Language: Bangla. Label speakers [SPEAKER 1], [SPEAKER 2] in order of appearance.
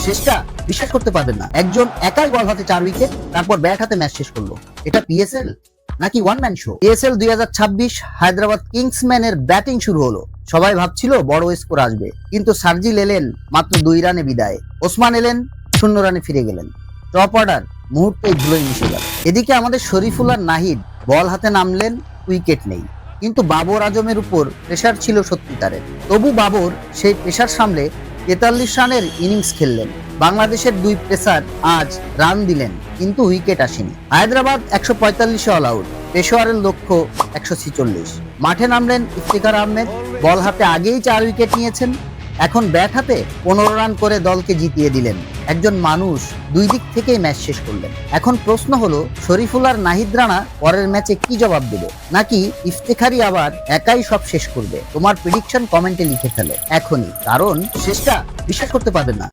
[SPEAKER 1] শেষটা বিশ্বাস করতে পারবেন না, একজন একাই বল হাতে 4 উইকেট, তারপর ব্যাট হাতে ম্যাচ শেষ করলো। এটা পিএসএল নাকি one man show? PSL 2026 Hyderabad কিংসম্যানের ব্যাটিং শুরু হলো। সবাই ভাবছিল বড় স্কোর আসবে, কিন্তু সার্জিল এলেন মাত্র 2 রানে বিদায়। ওসমান এলেন 0 রানে ফিরে গেলেন। টপ অর্ডার মুহূর্তেই ধুলোয় মিশে গেল। এদিকে আমাদের শরীফুল আর নাহিদ বল হাতে নামলেন, উইকেট নেই, কিন্তু বাবর আজমের উপর প্রেশার ছিল সত্যিকারের। তবু বাবর সেই প্রেশার সামলে 43 রানের ইনিংস খেললেন। বাংলাদেশের 2 পেসার আজ রান দিলেন, কিন্তু উইকেট আসেনি। হায়দ্রাবাদ 145 অল আউট, পেশোয়ারের লক্ষ্য 146। মাঠে নামলেন ইফতিখার আহমেদ, বল হাতে আগেই 4 উইকেট নিয়েছেন, এখন ব্যাট হাতে 15 রান করে দলকে জিতিয়ে দিলেন। একজন মানুষ 2 দিক থেকেই ম্যাচ শেষ করলেন। এখন প্রশ্ন হলো, শরীফুল আর নাহিদ রানা পরের ম্যাচে কি জবাব দেবে, নাকি ইফতেখারই আবার একাই সব শেষ করবে? তোমার প্রেডিকশন কমেন্টে লিখে ফেলো এখনই, কারণ শেষটা বিশ্বাস করতে পারবেন না।